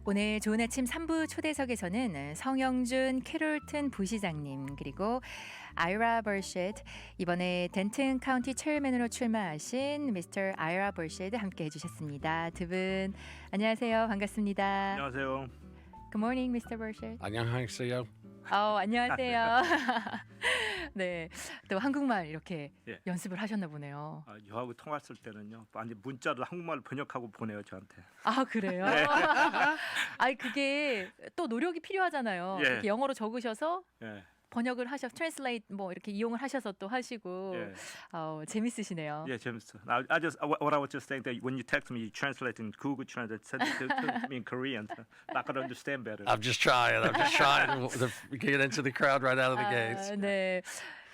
오늘 좋은 아침 3부 초대석에서는 성영준 캐롤튼 부시장님 그리고 아이라 버셋 이번에 덴튼 카운티 체어맨으로 출마하신 미스터 아이라 버셋 함께 해주셨습니다. 두 분 안녕하세요. 반갑습니다. 안녕하세요. Good morning, Mr. Burchett. 안녕하세요. 안녕하세요. 네, 또 한국말 이렇게 예. 연습을 하셨나 보네요. 여하고 통화했을 때는요, 완전 문자를 한국말로 번역하고 보내요 저한테. 아 그래요? 네. 아니 그게 또 노력이 필요하잖아요. 예. 이렇게 영어로 적으셔서 예, 번역을 하셔서 트랜슬레이트 뭐 이렇게 이용을 하셔서 또 하시고 예, 재밌으시네요. 예, 재밌어. I just what I was just saying that when you text me, you translate in Google Translate, send it to me in Korean. I could understand better. I'm just trying to get into the crowd right out of the gates. 네.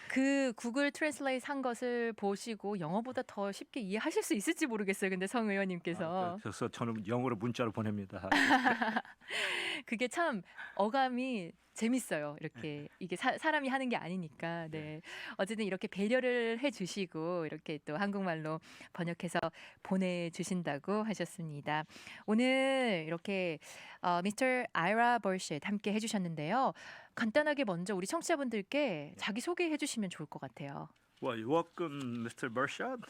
그 구글 트랜슬레이트 한 것을 보시고 영어보다 더 쉽게 이해하실 수 있을지 모르겠어요. 근데 성 의원님께서 그래서 저는 영어로 문자로 보냅니다. 그게 참 어감이 재밌어요. 이렇게 이게 사람이 하는 게 아니니까. 네. 어쨌든 이렇게 배려를 해주시고 이렇게 또 한국말로 번역해서 보내주신다고 하셨습니다. 오늘 이렇게 미스터 아이라 버셋 함께 해주셨는데요. 간단하게 먼저 우리 청취자분들께 자기 소개해 주시면 좋을 것 같아요. Well, welcome, Mr. Burchett.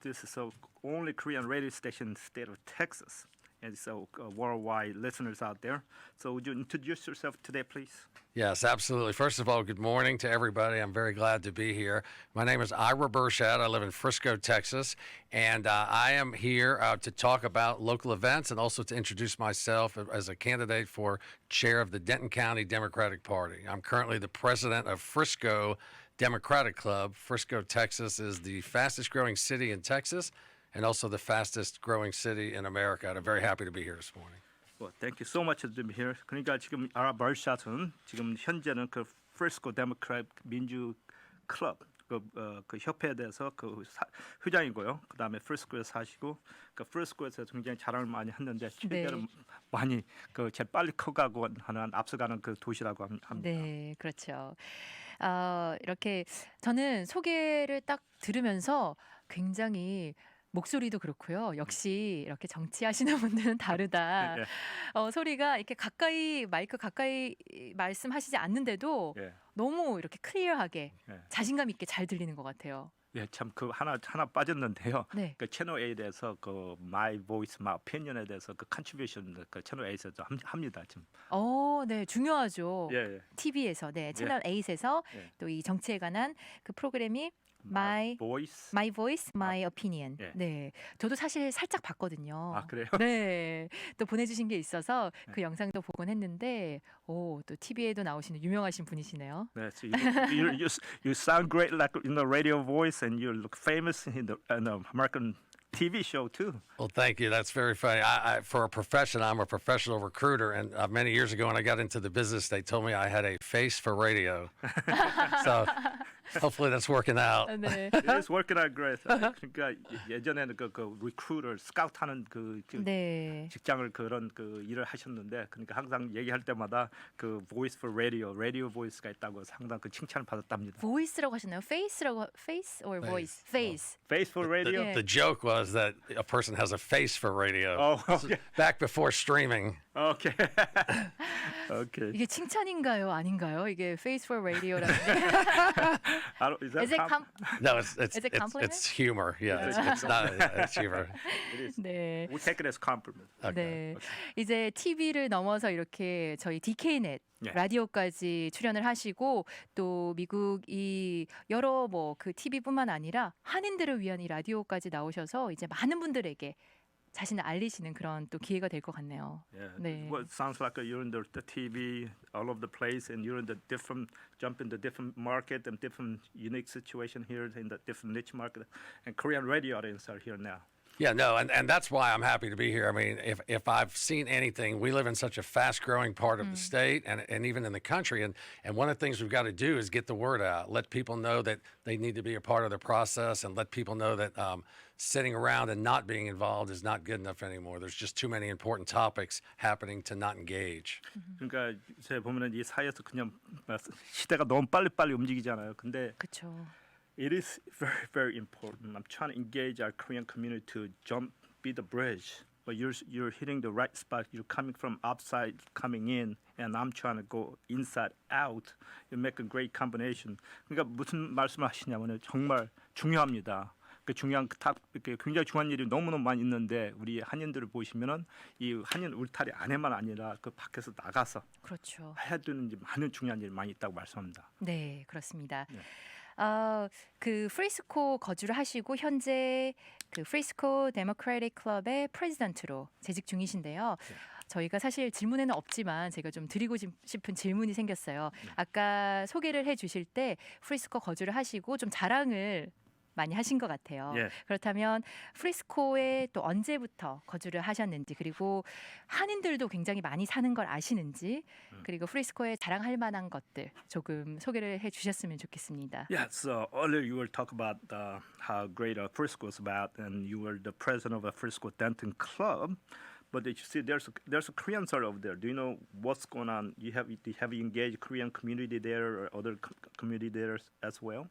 This is the only Korean radio station in the state of Texas. And so worldwide listeners out there. So would you introduce yourself today, please? Yes, absolutely. First of all, good morning to everybody. I'm very glad to be here. My name is Ira Burchett. I live in Frisco, Texas, and I am here to talk about local events and also to introduce myself as a candidate for chair of the Denton County Democratic Party. I'm currently the president of Frisco Democratic Club. Frisco, Texas is the fastest growing city in Texas and also the fastest growing city in America. And I'm very happy to be here this morning. Well, thank you so much to be here. 그러니까 지금 아라 버샷은 지금 현재는 그 프리스코 데모크라틱 민주 클럽 그 협회에 대해서 회장이고요. 그다음에 프리스코에 사시고 그 프리스코에서 굉장히 자랑을 많이 했는데 최대로 네. 많이 그 제일 빨리 커가고 하는 앞서가는 그 도시라고 합니다. 네, 그렇죠. 이렇게 저는 소개를 딱 들으면서 굉장히 목소리도 그렇고요. 역시 이렇게 정치하시는 분들은 다르다. 예. 소리가 이렇게 가까이 마이크 가까이 말씀하시지 않는데도 예. 너무 이렇게 클리어하게 예. 자신감 있게 잘 들리는 것 같아요. 예, 참 그 하나 빠졌는데요. 네. 그 채널 A에 대해서 그 My Voice, My Opinion에 대해서 그 컨트리뷰션 그 채널 A에서 합니다 지금. 네, 중요하죠. 예, 예. TV에서, 네, 채널 8에서 예. 또 이 정치에 관한 그 프로그램이 My Voice, My Opinion. 예. 네, 저도 사실 살짝 봤거든요. 아, 그래요? 네, 또 보내주신 게 있어서 그 영상도 보곤 했는데, 또 TV에도 나오시는 유명하신 분이시네요. 네, so you sound great like in the radio voice, and you look famous in the American TV show too. Well, thank you. That's very funny. For a profession, I'm a professional recruiter, and many years ago when I got into the business, they told me I had a face for radio. So hopefully that's working out. 네. It is working out great. 그러니까 예전에는 그 recruiter, 스카우트하는 그 네. 직장을 그런 그 일을 하셨는데, 그러니까 항상 얘기할 때마다 그 voice for radio voice가 있다고 상당 그 칭찬을 받았답니다. Voice라고 하셨나요? Face or voice? Face. Face for radio. The joke was that a person has a face for radio. Oh, okay. Back before streaming. Okay. Okay. 이게 칭찬인가요? 아닌가요? 이게 Face for Radio라는 게. Is that Is it No, Is it compliment? it's humor. Yeah, it's not. It's humor. It is. 네. We take it as compliment. 네. 이제 TV를 넘어서 이렇게 저희 DK넷 예. 라디오까지 출연을 하시고 또 미국 이 여러 뭐 그 TV뿐만 아니라 한인들을 위한 이 라디오까지 나오셔서 이제 많은 분들에게 자신을 알리시는 그런 또 기회가 될 것 같네요. Yeah. 네. Well, it sounds like you're in the TV all over the place, and you're in the different jump in the different market and different unique situation here in the different niche market, and Korean radio audience are here now. Yeah, no, and that's why I'm happy to be here. I mean, if I've seen anything, we live in such a fast-growing part of the state and even in the country, and one of the things we've got to do is get the word out, let people know that they need to be a part of the process, and let people know that sitting around and not being involved is not good enough anymore. There's just too many important topics happening to not engage. 그러니까 제가 보면은 이 사회에서 그냥 시대가 너무 빨리빨리 움직이잖아요. 근데 그렇죠. it is very, very important. I'm trying to engage our Korean community to be the bridge but you're hitting the right spot. You're coming from outside, coming in, and I'm trying to go inside out. You make a great combination. 그러니까 무슨 말씀하시냐면 정말 중요합니다. 그 중요한 이렇게 굉장히 중요한 일이 너무너무 많이 있는데 우리 한인들을 보시면은 이 한인 울타리 안에만 아니라 그 밖에서 나가서 그렇죠. 해야 되는 많은 중요한 일이 많이 있다고 말씀합니다. 네, 그렇습니다. 네. 그 프리스코 거주를 하시고 현재 그 프리스코 데모크래틱 클럽의 프레지던트로 재직 중이신데요. 네. 저희가 사실 질문에는 없지만 제가 좀 드리고 싶은 질문이 생겼어요. 아까 소개를 해 주실 때 프리스코 거주를 하시고 좀 자랑을 많이 하신 것 같아요. 예. 그렇다면 프리스코에 또 언제부터 거주를 하셨는지, 그리고 한인들도 굉장히 많이 사는 걸 아시는지, 그리고 프리스코에 자랑할 만한 것들 조금 소개를 해 주셨으면 좋겠습니다. Yeah, so earlier you were talking about how great Frisco is about, and you were the president of a Frisco Denton Club. But did you see there's a Korean side over there? Do you know what's going on? Have you engaged Korean community there or other community there as well?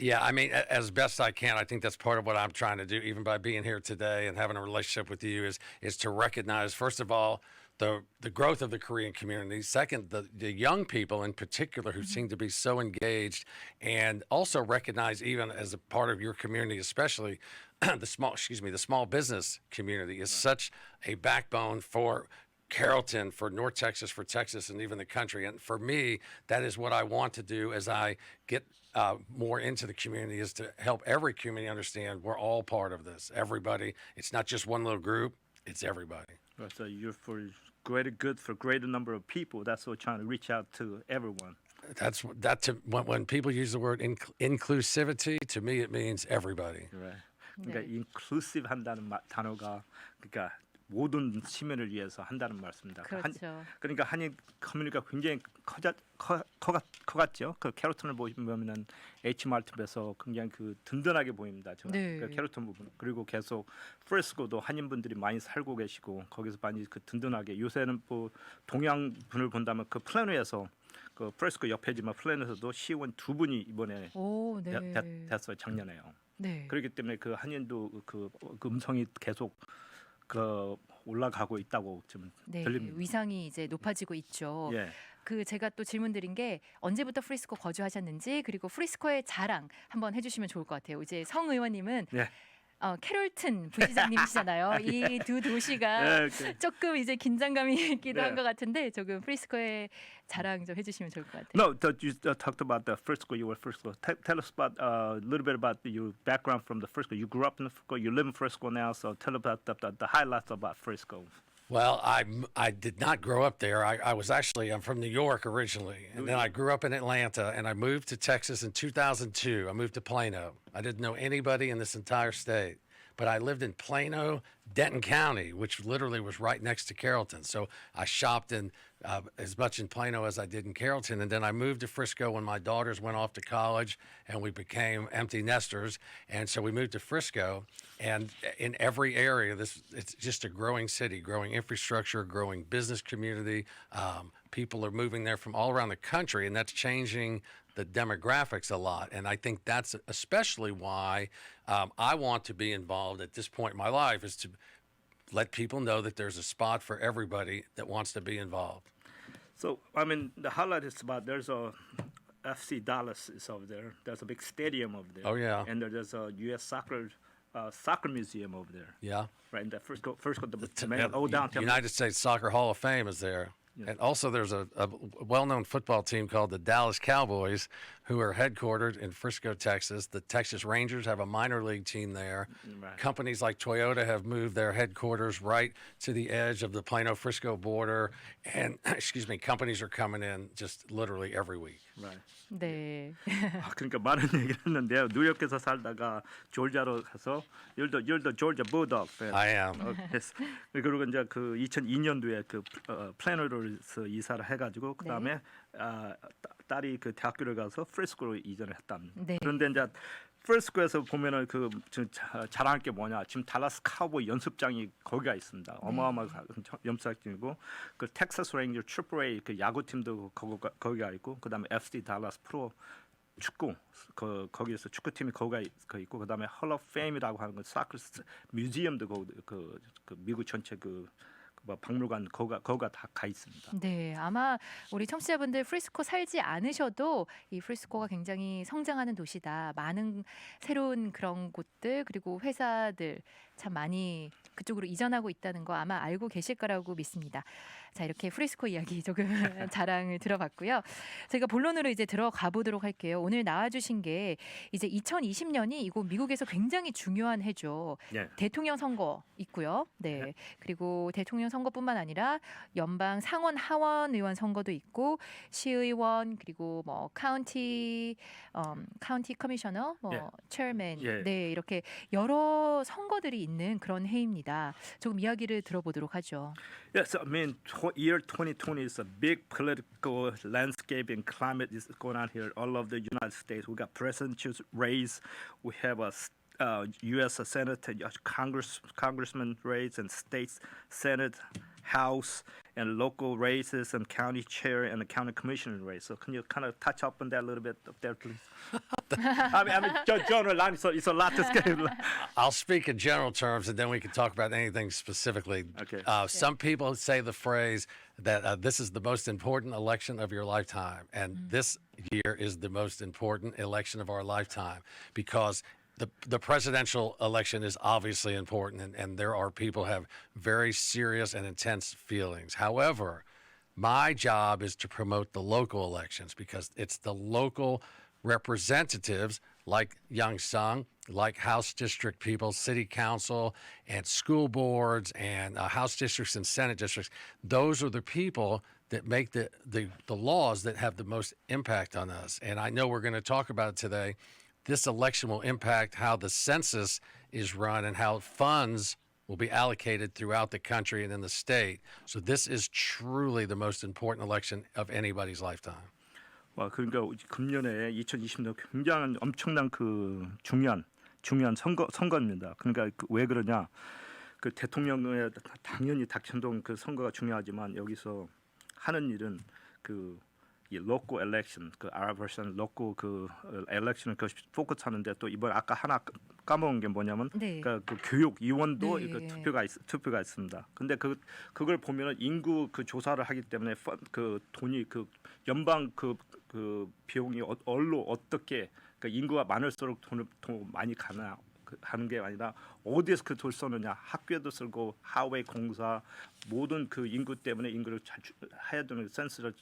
Yeah, I mean, as best I can. I think that's part of what I'm trying to do, even by being here today and having a relationship with you, is to recognize, first of all, the growth of the Korean community. Second, the young people in particular who seem to be so engaged, and also recognize, even as a part of your community, especially the small business community is such a backbone for Carrollton, for North Texas, for Texas, and even the country. And for me, that is what I want to do as I get more into the community, is to help every community understand we're all part of this. Everybody. It's not just one little group. It's everybody. Right, so you're for greater good for greater number of people. That's what we're trying to reach out to everyone. When people use the word inclusivity, to me it means everybody. Right. 그러니까 네. inclusive 한다는 단어가 그러니까 모든 시민을 위해서 한다는 말씀입니다. 그렇죠. 그러니까 한인 커뮤니티가 굉장히 커갔죠. 그 캐로톤을 보시면은 H마트에서 굉장히 그 든든하게 보입니다. 네. 그 캐로톤 부분. 그리고 계속 프레스코도 한인분들이 많이 살고 계시고 거기서 많이 그 든든하게, 요새는 뭐 동양 분을 본다면 그 플래너에서 그 프레스코 옆에지만 플래너에서도 시의원 2분이 이번에 오, 네. 됐어요. 작년에요. 네. 그렇기 때문에 그 한인도 그 음성이 계속 그 올라가고 있다고 지금 네, 들립니다. 위상이 이제 높아지고 있죠. 예. 그 제가 또 질문 드린 게 언제부터 프리스코 거주하셨는지, 그리고 프리스코의 자랑 한번 해주시면 좋을 것 같아요. 이제 성 의원님은 예. 캐롤튼 부시장님이시잖아요. 이 두 도시가 예, 그- 조금 이제 긴장감이 있기도 네. 한 것 같은데 조금 프리스코의 자랑 좀 해주시면 좋을 것 같아요. No, you talked about the Frisco. You were Frisco. Tell us about a little bit about your background from the Frisco. You grew up in Frisco. You live in Frisco now. So tell about the highlights about Frisco. Well, I did not grow up there. I'm from New York originally, and then I grew up in Atlanta, and I moved to Texas in 2002. I moved to Plano. I didn't know anybody in this entire state, but I lived in Plano, Denton County, which literally was right next to Carrollton. So I shopped in as much in Plano as I did in Carrollton, and then I moved to Frisco when my daughters went off to college, and we became empty nesters, and so we moved to Frisco. And in every area, it's just a growing city, growing infrastructure, growing business community. People are moving there from all around the country, and that's changing the demographics a lot. And I think that's especially why I want to be involved at this point in my life, is to let people know that there's a spot for everybody that wants to be involved. So I mean, the highlight is about there's a FC Dallas is over there. There's a big stadium over there. Oh, yeah. And there's a U.S. soccer museum over there. Yeah. Right in the Frisco Yeah, downtown. United States Soccer Hall of Fame is there. Yeah. And also there's a well-known football team called the Dallas Cowboys, who are headquartered in Frisco, Texas. The Texas Rangers have a minor league team there. Right. Companies like Toyota have moved their headquarters right to the edge of the Plano-Frisco border. And, companies are coming in just literally every week. Right. 네. 그러니까 많은 얘기를 했는데요. 뉴욕에서 살다가 조지아로 가서 you're the Georgia Bulldog fan. I am. Yes. 그리고 이제 그 2002년도에 그 플래너로서 이사를 해가지고 그 다음에 딸이 그 대학교를 가서 프리스코로 이전을 했답니다. 네. 그런데 이제 프리스코에서 보면은 그 자랑할 게 뭐냐? 지금 달라스 카우보이 연습장이 거기가 있습니다. 어마어마한 연습장이고 그 텍사스 레인저 트리플 A 그 야구팀도 거기가 있고 그다음에 FC 달라스 프로 축구 거기에서 축구팀이 거기가 있고 그다음에 헐 오브 페임이라고 하는 건 사크 뮤지엄도 그 미국 전체 뭐 박물관 거기가 다 가 있습니다. 네, 아마 우리 청취자분들 프리스코 살지 않으셔도 이 프리스코가 굉장히 성장하는 도시다. 많은 새로운 그런 곳들 그리고 회사들 참 많이 그쪽으로 이전하고 있다는 거 아마 알고 계실 거라고 믿습니다. 자, 이렇게 프리스코 이야기 조금 자랑을 들어봤고요. 저희가 본론으로 이제 들어가 보도록 할게요. 오늘 나와주신 게 이제 2020년이 이곳 미국에서 굉장히 중요한 해죠. 예. 대통령 선거 있고요. 네. 네. 그리고 대통령 선거뿐만 아니라 연방 상원 하원 의원 선거도 있고 시의원 그리고 뭐 카운티 커미셔너 뭐 예. 체어맨 예. 네 이렇게 여러 선거들이 있는 그런 해입니다. 조금 이야기를 들어보도록 하죠. Yes, I mean, year 2020 is a big political landscape and climate is going on here all over the United States. We got presidential race, we have a U.S. Senate, Congressman race, and states Senate, House, and local races, and county chair and the county commissioner race. So can you kind of touch up on that a little bit up there, please? I mean, general line. So it's a lot to scale. I'll speak in general terms, and then we can talk about anything specifically. Okay. Some people say the phrase that this is the most important election of your lifetime, and this year is the most important election of our lifetime because the presidential election is obviously important, and there are people who have very serious and intense feelings. However, my job is to promote the local elections because it's the local representatives like Young Sung, like House district people, city council, and school boards, and House districts and Senate districts. Those are the people that make the laws that have the most impact on us. And I know we're going to talk about it today. This election will impact how the census is run and how funds will be allocated throughout the country and in the state. So this is truly the most important election of anybody's lifetime. 와, 그러니까 금년에 2020년 굉장한 엄청난 중요한 선거입니다. 그러니까 왜 그러냐? 그 대통령의 당연히 닥천동 선거가 중요하지만 여기서 하는 일은 이 local election, our version local election을 포커스하는데 또 이번 아까 하나 까먹은 게 뭐냐면 네. 그러니까 교육 이원도 네. 이거 투표가 있습니다. 근데 그걸 보면은 인구 조사를 하기 때문에 돈이 연방 비용이 어떻게 인구가 많을수록 돈 많이 가나 하는 게 아니라 어디에서 돈 쓰느냐 학교에도 쓰고 하웨이 공사 모든 인구 때문에 인구를 해야 되는 센스를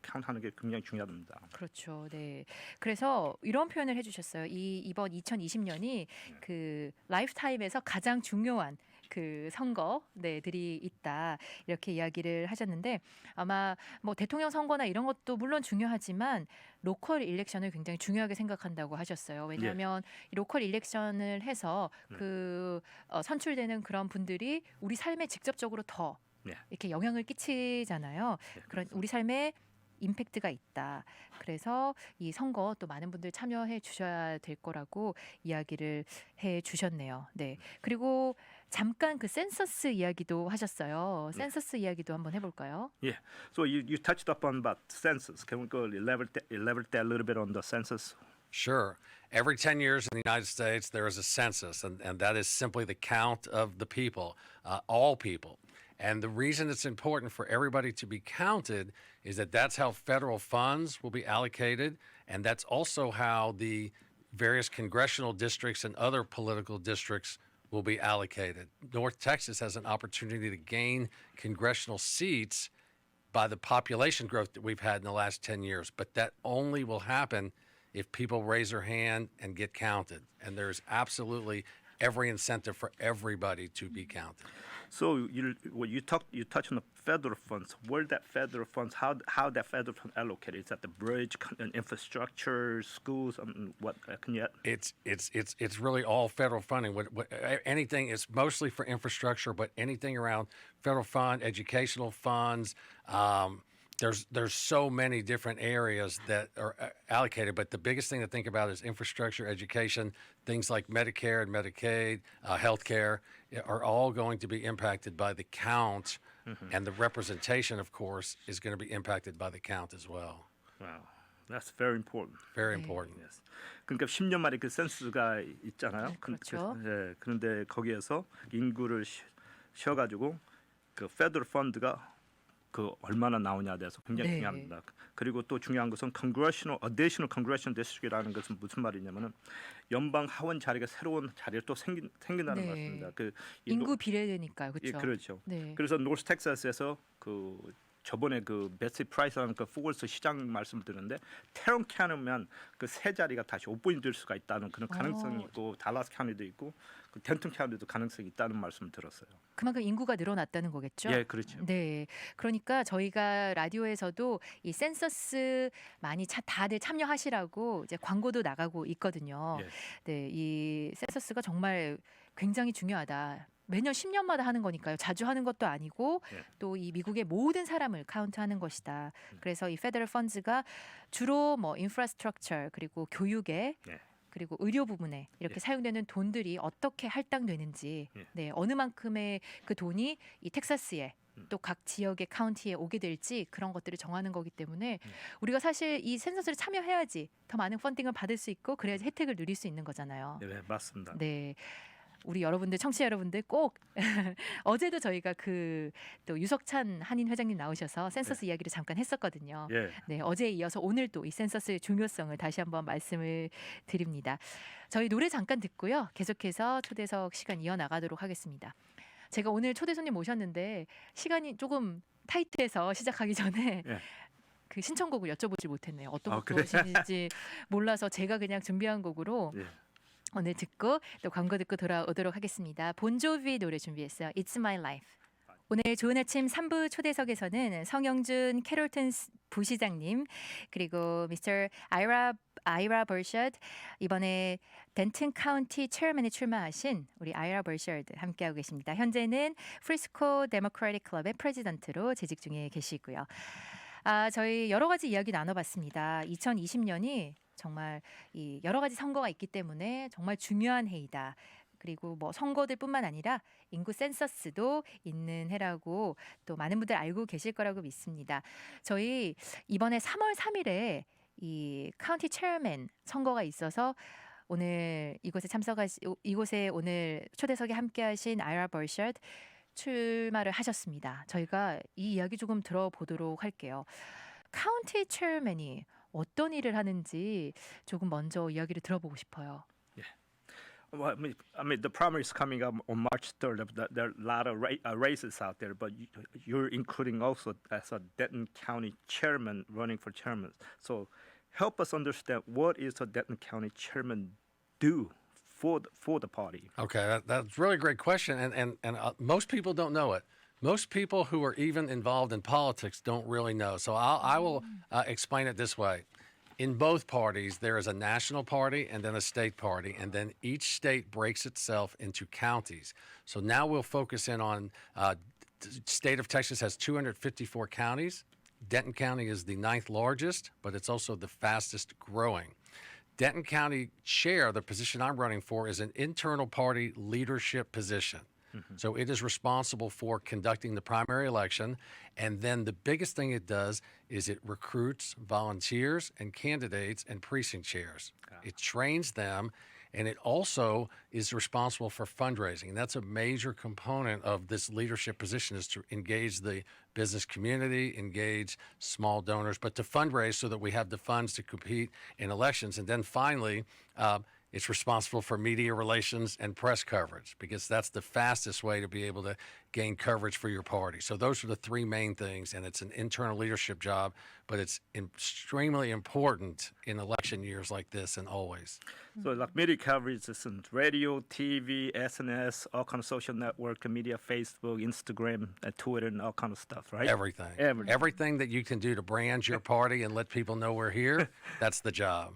카운트하는 게 굉장히 중요합니다. 그렇죠. 네. 그래서 이런 표현을 해주셨어요. 이번 2020년이 그 라이프타임에서 가장 중요한 선거들이 있다 이렇게 이야기를 하셨는데 아마 뭐 대통령 선거나 이런 것도 물론 중요하지만 로컬 일렉션을 굉장히 중요하게 생각한다고 하셨어요. 왜냐하면 이 로컬 일렉션을 해서 선출되는 그런 분들이 우리 삶에 직접적으로 더 이렇게 영향을 끼치잖아요. 그런 우리 삶에 임팩트가 있다. 그래서 이 선거 또 많은 분들 참여해 주셔야 될 거라고 이야기를 해 주셨네요. 네. 그리고 잠깐 센서스 이야기도 하셨어요. 센서스 이야기도 한번 해볼까요? Yeah. So you touched upon about census. Can we go elaborate that a little bit on the census? Sure. Every 10 years in the United States, there is a census, and that is simply the count of the people, all people. And the reason it's important for everybody to be counted is that that's how federal funds will be allocated, and that's also how the various congressional districts and other political districts will be allocated. North Texas has an opportunity to gain congressional seats by the population growth that we've had in the last 10 years, but that only will happen if people raise their hand and get counted. And there's absolutely every incentive for everybody to be counted. So you touch on the federal funds. Where that federal funds? How that federal fund allocated? Is that the bridge, infrastructure, schools? What can you? It's really all federal funding. Anything is mostly for infrastructure, but anything around federal fund, educational funds. There's so many different areas that are allocated, but the biggest thing to think about is infrastructure, education, things like Medicare and Medicaid, healthcare are all going to be impacted by the count, and the representation, of course, is going to be impacted by the count as well. Wow. That's very important. Very 네. important. Yes. 그러니까 10년 만에 그 센스가 있잖아요. 그렇죠. 그런데 거기에서 인구를 쉬어가지고 그 페더럴 펀드가 그 얼마나 나오냐에 대해서 굉장히 네. 중요합니다. 그리고 또 중요한 것은 additional congressional district이라는 것은 무슨 말이냐면은 연방 하원 자리가 새로운 자리가 또 생긴다는 네. 말입니다. 그 인구 비례되니까요. 예, 그렇죠. 그렇죠. 네. 그래서 노스 텍사스에서 그 저번에 그 베시 프라이스라는 그 포걸스 시장 말씀을 드렸는데 테런 카운티면 그 세 자리가 다시 오픈이 될 수가 있다는 그런 가능성이 있고 달라스 카운티도 있고 그 덴튼 카운티도 가능성이 있다는 말씀을 들었어요. 그만큼 인구가 늘어났다는 거겠죠. 예, 그렇죠. 네, 그러니까 저희가 라디오에서도 이 센서스 많이 다들 참여하시라고 이제 광고도 나가고 있거든요. 예. 네, 이 센서스가 정말 굉장히 중요하다. 매년 10년마다 하는 거니까요. 자주 하는 것도 아니고 예. 또 이 미국의 모든 사람을 카운트하는 것이다. 그래서 이 페더럴 펀즈가 주로 뭐 인프라스트럭처 그리고 교육에 예. 그리고 의료 부분에 이렇게 예. 사용되는 돈들이 어떻게 할당되는지, 예. 네, 어느 만큼의 그 돈이 이 텍사스에 또 각 지역의 카운티에 오게 될지 그런 것들을 정하는 거기 때문에 우리가 사실 이 센서스를 참여해야지 더 많은 펀딩을 받을 수 있고 그래야지 혜택을 누릴 수 있는 거잖아요. 네, 맞습니다. 네. 우리 여러분들 청취자 여러분들 꼭 어제도 저희가 그 또 유석찬 한인 회장님 나오셔서 센서스 이야기를 잠깐 했었거든요. 예. 네, 어제에 이어서 오늘 또 이 센서스의 중요성을 다시 한번 말씀을 드립니다. 저희 노래 잠깐 듣고요. 계속해서 초대석 시간 이어나가도록 하겠습니다. 제가 오늘 초대 손님 모셨는데 시간이 조금 타이트해서 시작하기 전에 예. 그 신청곡을 여쭤보지 못했네요. 어떤 아, 곡 그래? 하시는지 몰라서 제가 그냥 준비한 곡으로 예. 오늘 듣고 또 광고 듣고 돌아오도록 하겠습니다. 본조비 노래 준비했어요. It's My Life. 오늘 좋은 아침 3부 초대석에서는 성영준 캐롤튼 부시장님 그리고 미스터 아이라 버셔드 이번에 덴튼 카운티 체어맨에 출마하신 우리 아이라 버셔드 함께하고 계십니다. 현재는 프리스코 데모크라틱 클럽의 프레지던트로 재직 중에 계시고요. 저희 여러 가지 이야기 나눠봤습니다. 2020년이 정말 이 여러 가지 선거가 있기 때문에 정말 중요한 해이다. 그리고 뭐 선거들뿐만 아니라 인구 센서스도 있는 해라고 또 많은 분들 알고 계실 거라고 믿습니다. 저희 이번에 3월 3일에 이 카운티 체어맨 선거가 있어서 오늘 이곳에 오늘 초대석에 함께하신 아이라 버셔드 출마를 하셨습니다. 저희가 이 이야기 조금 들어보도록 할게요. 카운티 체어맨이 어떤 일을 하는지 조금 먼저 이야기를 들어보고 싶어요. Well, I mean, the primary is coming up on March 3rd. There are a lot of races out there, but you're including also as a Denton County chairman running for chairman. So help us understand what is a Denton County chairman do for the party. Okay, that's a really great question, and most people don't know it. Most people who are even involved in politics don't really know. So I will explain it this way. In both parties, there is a national party and then a state party, and then each state breaks itself into counties. So now we'll focus in on the state of Texas has 254 counties. Denton County is the 9th largest, but it's also the fastest growing. Denton County chair, the position I'm running for, is an internal party leadership position. So it is responsible for conducting the primary election. And then the biggest thing it does is it recruits volunteers and candidates and precinct chairs. It trains them. And it also is responsible for fundraising. And that's a major component of this leadership position is to engage the business community, engage small donors, but to fundraise so that we have the funds to compete in elections. And then finally, it's responsible for media relations and press coverage because that's the fastest way to be able to gain coverage for your party. So those are the three main things, and it's an internal leadership job, but it's extremely important in election years like this and always. So like media coverage is in radio, TV, SNS, all kind of social network media, Facebook, Instagram, and Twitter, and all kind of stuff, right? Everything. Everything. Everything that you can do to brand your party and let people know we're here, that's the job.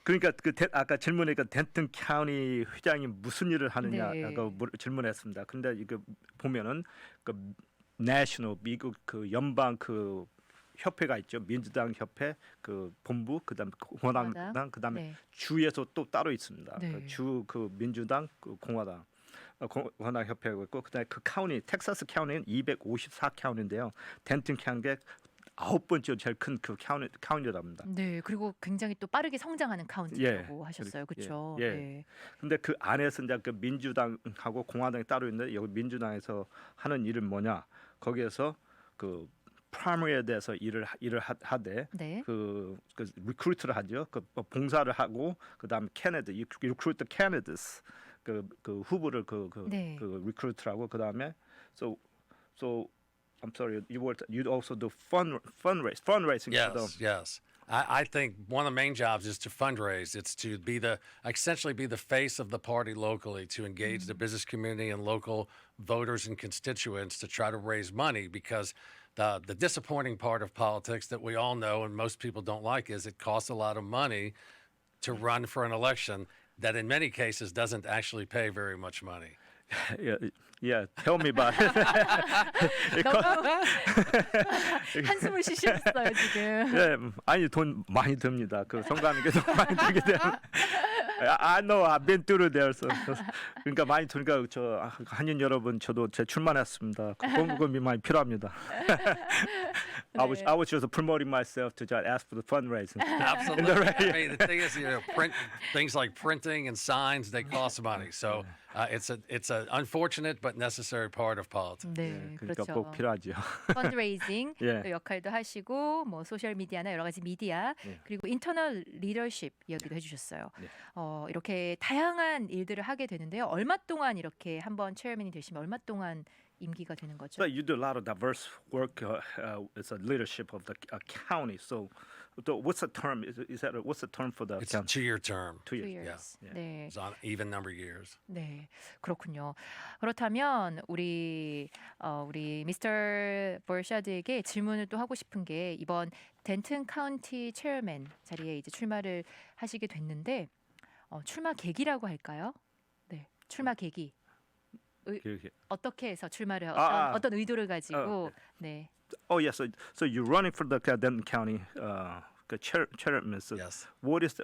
그러니까 아까 질문에 그 덴튼 카운티 회장이 무슨 일을 하느냐고 질문했습니다. 그런데 이거 보면은 그 내셔널 미국 그 연방 그 협회가 있죠. 민주당 협회 그 본부 그다음에 공화당 그다음에 주에서 또 따로 있습니다. 주 그 민주당 그 공화당 공화당 협회가 있고 그다음에 그 카운티 텍사스 카운티는 254 카운티인데요. 덴튼 카운티가 9번째 제일 큰 그 카운티랍니다. 네, 그리고 굉장히 또 빠르게 성장하는 카운티라고 하셨어요. 그렇죠? 예. 네. 근데 그 안에서 이제 그 민주당하고 공화당이 따로 있는데 여기 민주당에서 하는 일은 뭐냐? 거기에서 그 프라이머리에 대해서 일을 하되 네. 그 리크루트를 하죠. 그 봉사를 하고 그다음에 캐네드 리크루트 캐네디스 그 후보를 네. 그 리크루트라고 그다음에 so I'm sorry you also do fundraising for them. Yes. I think one of the main jobs is to fundraise. It's to essentially be the face of the party locally, to engage the business community and local voters and constituents to try to raise money because the disappointing part of politics that we all know and most people don't like is it costs a lot of money to run for an election that in many cases doesn't actually pay very much money. Yeah, tell me about it. 너무 한숨을 쉬셨어요 지금. 예, 아니 돈 많이 듭니다. 그 선거하는 게 돈 많이 들기 때문에. I know I've been through there. 그러니까 많이 드니까 저 한인 여러분 저도 제 출마했습니다. 공급이 많이 필요합니다. I was just promoting myself to just ask for the fundraising. Absolutely. I mean, the thing is, things like printing and signs, they cost money. So it's an unfortunate but necessary part of politics. 네, 그러니까 그렇죠. 꼭 필요하죠. 펀드레이징 예. 또 역할도 하시고 뭐 소셜 미디어나 여러 가지 미디어 예. 그리고 인터널 리더십 이야기도 해주셨어요. 예. 이렇게 다양한 일들을 하게 되는데요. 얼마 동안 이렇게 한번 체어맨이 되시면 얼마 동안 임기가 되는 거죠? So you do a lot of diverse work as a leadership of the county. So what's the term? What's the term for the It's a county? 2-year term. 2 Two years. years. Yeah. 네. It's on even number years. 네, 그렇군요. 그렇다면 우리 미스터 버샤드에게 질문을 또 하고 싶은 게 이번 덴튼 카운티 체어맨 자리에 이제 출마를 하시게 됐는데 출마 계기라고 할까요? 네, 출마 계기 이렇게. 어떻게 해서 출마를 아. 어떤 의도를 가지고 네. Oh yes. So you're running for the Denton County chairman. So Yes. what is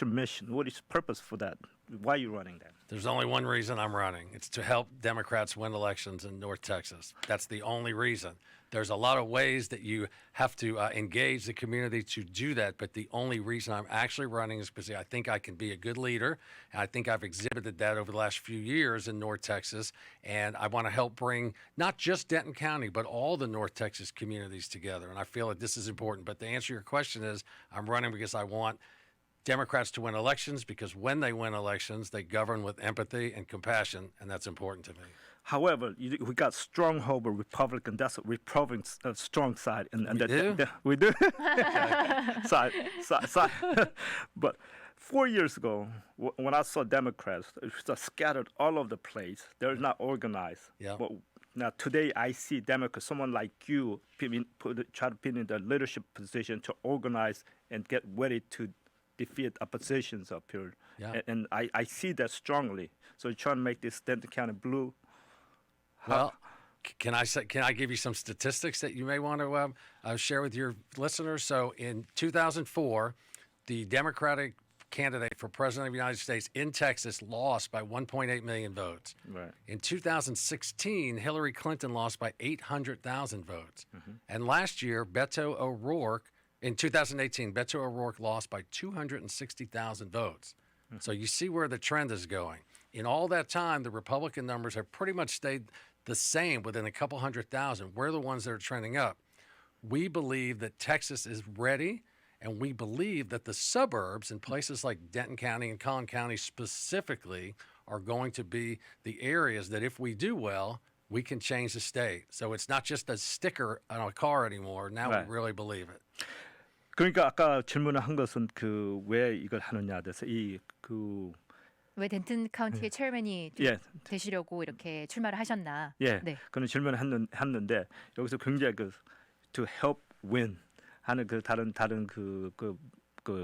your mission? What is the purpose for that? Why are you running that? There's only one reason I'm running. It's to help Democrats win elections in North Texas. That's the only reason. There's a lot of ways that you have to engage the community to do that, but the only reason I'm actually running is because I think I can be a good leader. And I think I've exhibited that over the last few years in North Texas. And I want to help bring not just Denton County, but all the North Texas communities together. And I feel that this is important. But to answer your question is, I'm running because I want Democrats to win elections because when they win elections, they govern with empathy and compassion, and that's important to me. However, we got stronghold Republican. That's a Republican strong side, and We do? we do. side. But 4 years ago, when I saw Democrats, it was just scattered all over the place. They're not organized. Yeah. But now today, I see Democrats, someone like you, try to be in the leadership position to organize and get ready to defeat oppositions up here. Yeah. And I see that strongly. So trying to make this Denton County blue. Well, can I give you some statistics that you may want to share with your listeners? So in 2004, the Democratic candidate for president of the United States in Texas lost by 1.8 million votes. Right. In 2016, Hillary Clinton lost by 800,000 votes. And last year, in 2018, Beto O'Rourke lost by 260,000 votes. So you see where the trend is going. In all that time, the Republican numbers have pretty much stayed the same within a couple 100,000. We're the ones that are trending up. We believe that Texas is ready, and we believe that the suburbs in places like Denton County and Collin County specifically are going to be the areas that if we do well, we can change the state. So it's not just a sticker on a car anymore. Now Right. we really believe it. 그러니까 아까 질문을 한 것은 왜 이걸 하느냐 돼서 왜 덴튼 카운티의 체어맨이 예. 되시려고 이렇게 출마를 하셨나? 예, 네. 그런 질문을 했는데 여기서 굉장히 to help win 하는 다른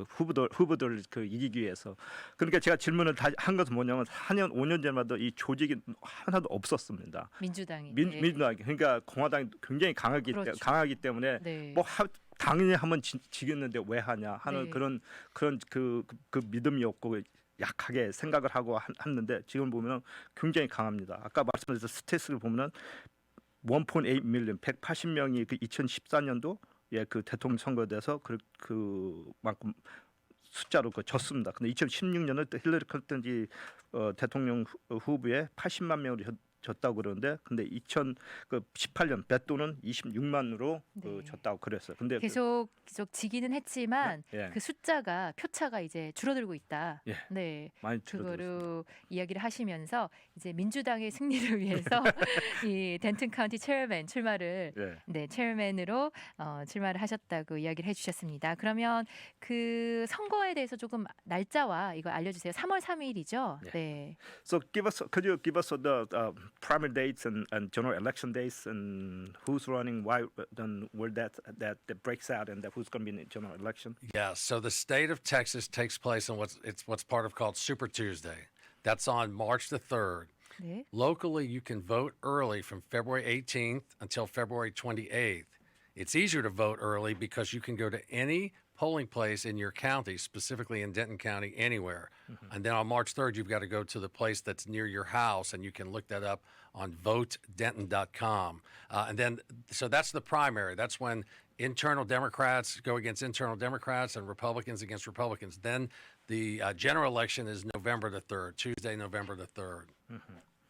후보들 이기기 위해서. 그러니까 제가 질문을 한 것은 뭐냐면 4년 5년 전마다 이 조직이 하나도 없었습니다. 민주당이. 민주당 그러니까 공화당이 굉장히 그렇죠. 강하기 때문에 네. 당연히 한번 지겠는데 왜 하냐 하는 네. 그런 그 믿음이 없고 약하게 생각을 하고 했는데 지금 보면 굉장히 강합니다. 아까 말씀드린 스탯을 보면 1.8 밀리언 180명이 그 2014년도 예, 그 대통령 선거에 대해서 그만큼 숫자로 졌습니다. 근데 2016년에 또 힐러리 클린턴이 대통령 후보에 80만 명으로 졌다고 그러는데, 근데 2018년 베토는 26만으로 네. 졌다고 그랬어요. 근데 계속 지기는 했지만 예. 그 숫자가 표차가 이제 줄어들고 있다. 예. 네. 많이 줄어들었습니다. 그거로 이야기를 하시면서 이제 민주당의 승리를 위해서 이 덴튼 카운티 체어맨 출마를 예. 네, 체어맨으로 출마를 하셨다고 이야기를 해주셨습니다. 그러면 그 선거에 대해서 조금 날짜와 이거 알려주세요. 3월 3일이죠. 예. 네. So could you give us the primary dates and general election dates and who's running, why, then where that breaks out, and who's going to be in the general election? Yeah, so the state of Texas takes place on what's part of called Super Tuesday. That's on March the 3rd. 네. Locally, you can vote early from February 18th until February 28th. It's easier to vote early because you can go to any polling place in your county, specifically in Denton County, anywhere. And then on March 3rd, you've got to go to the place that's near your house, and you can look that up on votedenton.com. And then, so that's the primary. That's when internal Democrats go against internal Democrats and Republicans against Republicans. Then the general election is November the 3rd, Tuesday, November the 3rd.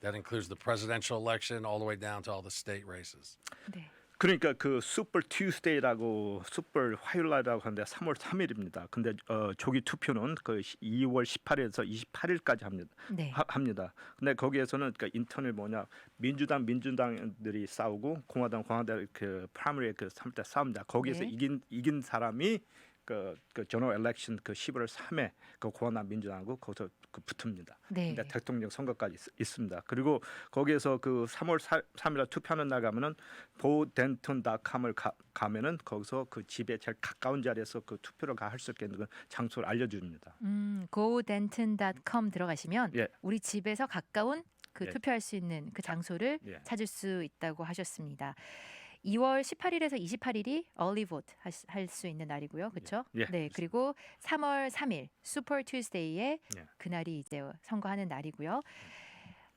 That includes the presidential election all the way down to all the state races. 네. 그러니까 그 슈퍼 투스데이라고 슈퍼 화요일날이라고 하는데 3월 3일입니다. 근데 조기 투표는 그 2월 18일에서 28일까지 합니다. 네. 합니다. 근데 거기에서는 그러니까 인터넷 민주당들이 싸우고 공화당 그 프라이머리 그 3대 싸웁니다. 거기에서 네. 이긴 사람이 그 저널 엘렉션 그 11월 3일 그 공화당 민주당하고 거기서 붙습니다. 네. 근데 대통령 선거까지 있습니다. 그리고 거기에서 그 3월 3일날 투표하는 날 가면은 votedenton.com을 가면은 거기서 그 집에 제일 가까운 자리에서 그 투표를 할 수 있게 그 장소를 알려줍니다. godenton.com 들어가시면 예. 우리 집에서 가까운 그 예. 투표할 수 있는 그 장소를 예. 찾을 수 있다고 하셨습니다. 2월 18일에서 28일이 early vote 할 수 있는 날이고요. 그렇죠? 예. 네. 그리고 3월 3일 슈퍼 투스데이에 예. 그날이 이제 선거하는 날이고요.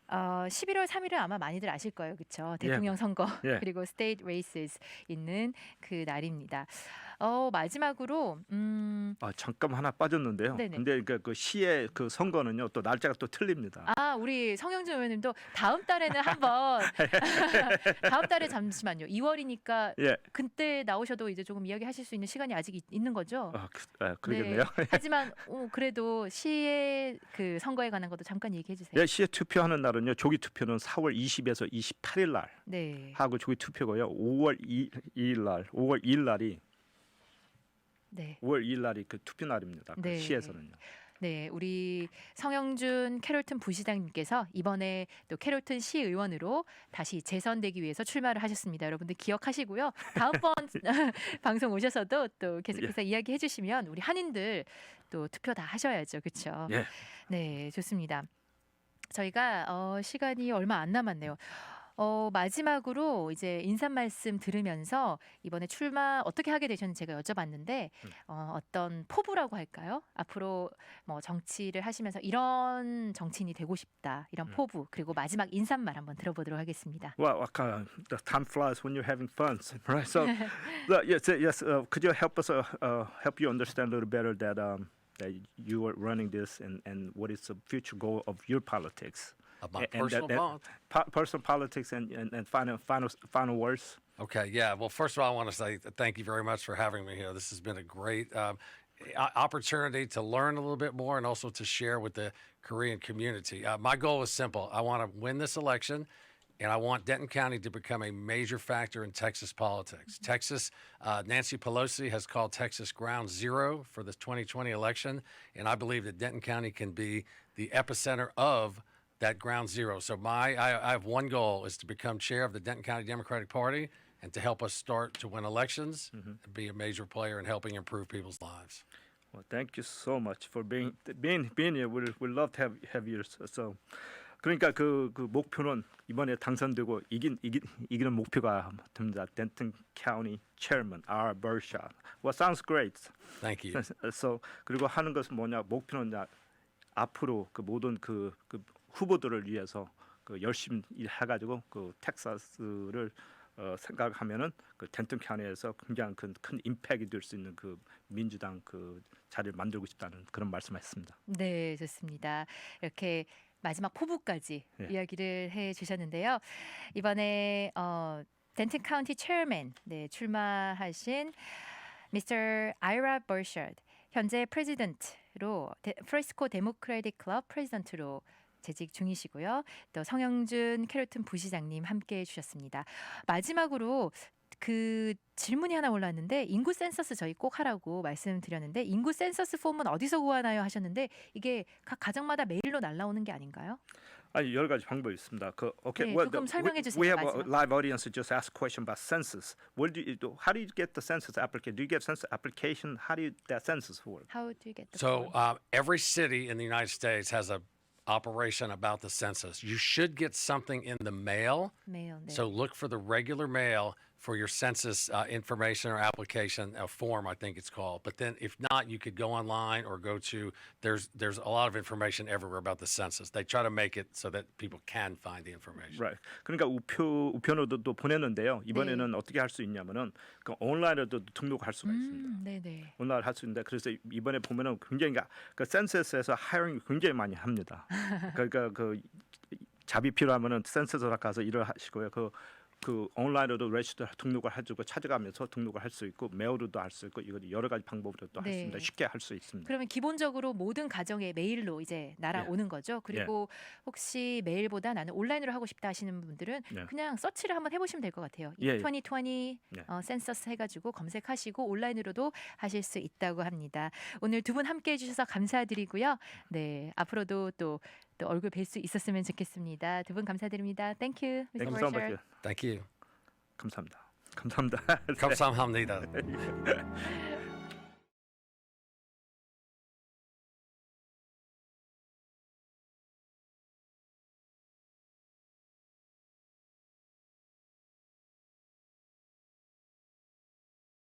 11월 3일은 아마 많이들 아실 거예요. 그렇죠? 대통령 선거 예. 그리고 state races 있는 그 날입니다. 마지막으로 잠깐 하나 빠졌는데요. 네네. 근데 그 시의 그 선거는요 또 날짜가 또 틀립니다. 우리 성영준 의원님도 다음 달에는 한번 다음 달에 잠시만요. 2월이니까 예. 그때 나오셔도 이제 조금 이야기하실 수 있는 시간이 아직 있는 거죠? 그러겠네요. 네. 하지만 그래도 시의 그 선거에 관한 것도 잠깐 얘기해 주세요. 예, 시에 투표하는 날은요. 조기 투표는 4월 20에서 28일 날 네. 하고 조기 투표고요. 5월 2일 날이 네. 5월 2일 날이 그 투표 날입니다. 그 네. 시에서는요. 네, 우리 성영준 캐롤튼 부시장님께서 이번에 또 캐롤튼 시의원으로 다시 재선되기 위해서 출마를 하셨습니다. 여러분들 기억하시고요. 다음번 방송 오셔서도 또 계속해서 이야기해 주시면 우리 한인들 또 투표 다 하셔야죠. 그렇죠? 예. 네, 좋습니다. 저희가 시간이 얼마 안 남았네요. 마지막으로 이제 인사 말씀 들으면서 이번에 출마 어떻게 하게 되셨는지 제가 여쭤봤는데 어떤 포부라고 할까요? 앞으로 뭐 정치를 하시면서 이런 정치인이 되고 싶다 이런 포부 그리고 마지막 인사말 한번 들어보도록 하겠습니다. Well, the time flies when you're having fun, right? So, yes. Could you help us help you understand a little better that you are running this and what is the future goal of your politics? My And personal personal politics and final words. Okay, yeah. Well, first of all, I want to say thank you very much for having me here. This has been a great opportunity to learn a little bit more and also to share with the Korean community. My goal is simple. I want to win this election, and I want Denton County to become a major factor in Texas politics. Texas, Nancy Pelosi has called Texas ground zero for the 2020 election, and I believe that Denton County can be the epicenter of that ground zero. So I have one goal is to become chair of the Denton County Democratic Party and to help us start to win elections and be a major player in helping improve people's lives. Well, thank you so much for being here. We love to have you. So, 그러니까 그 목표는 이번에 당선되고 이기는 목표가 됩니다. Denton County Chairman R. Burchard. Well, sounds great. Thank you. So 그리고 하는 것은 뭐냐? 목표는 앞으로 그 모든 그 후보들을 위해서 그 열심히 해가지고 그 텍사스를 생각하면은 그 덴튼 카운티에서 굉장히 큰 임팩이 될 수 있는 그 민주당 그 자리를 만들고 싶다는 그런 말씀하셨습니다. 네, 좋습니다. 이렇게 마지막 포부까지 네. 이야기를 해 주셨는데요. 이번에 덴튼 카운티 체어맨 네, 출마하신 미스터 아이라 버셔드 현재 프레지던트로 프레스코 데모크래틱 클럽 프레지던트로 재직 중이시고요. 또 성영준 캐롤튼 부시장님 함께해 주셨습니다. 마지막으로 그 질문이 하나 올랐는데 인구 센서스 저희 꼭 하라고 말씀드렸는데 인구 센서스 폼은 어디서 구하나요 하셨는데 이게 각 가정마다 메일로 날라오는 게 아닌가요? 아니 여러 가지 방법이 있습니다. 네, 조금 설명해 주세요, We have a 마지막. live audience who just asked a question about census. What do you do? How do you get the census application? Do you get census application? How do you that census work? How do you get the So form? every city in the United States has a operation about the census. You should get something in the mail. 메일, 네. So look for the regular mail for your census information or application, a form I think it's called. But then if not, you could go online or go to there's a lot of information everywhere about the census. They try to make it so that people can find the information. Right. 그러니까 우편으로도 보냈는데요. 이번에는 어떻게 할 수 있냐면은 그 온라인으로도 등록할 수가 있습니다. 네네. 온라인 할 수 있는데 그래서 이번에 보면은 굉장히 그 센서스에서 하이링 굉장히 많이 합니다. 그러니까 그 잡이 필요하면은 센서스 가서 일을 하시고요. 그 온라인으로도 레지스터 등록을 해주고 찾아가면서 등록을 할 수 있고 메일로도 할 수 있고 이거 여러 가지 방법으로 또 할 수 네. 있습니다. 쉽게 할 수 있습니다. 그러면 기본적으로 모든 가정에 메일로 이제 날아오는 거죠. 그리고 혹시 메일보다 나는 온라인으로 하고 싶다 하시는 분들은 네. 그냥 서치를 한번 해보시면 될 것 같아요. 예, 예. 2020 네. 센서스 해가지고 검색하시고 온라인으로도 하실 수 있다고 합니다. 오늘 두 분 함께해 주셔서 감사드리고요. 네, 앞으로도 또 얼굴 뵐 수 있었으면 좋겠습니다. 두 분 감사드립니다. Thank you, Mr. Thank you so Borchardt. much. Thank you. 감사합니다. 감사합니다. 감사합니다.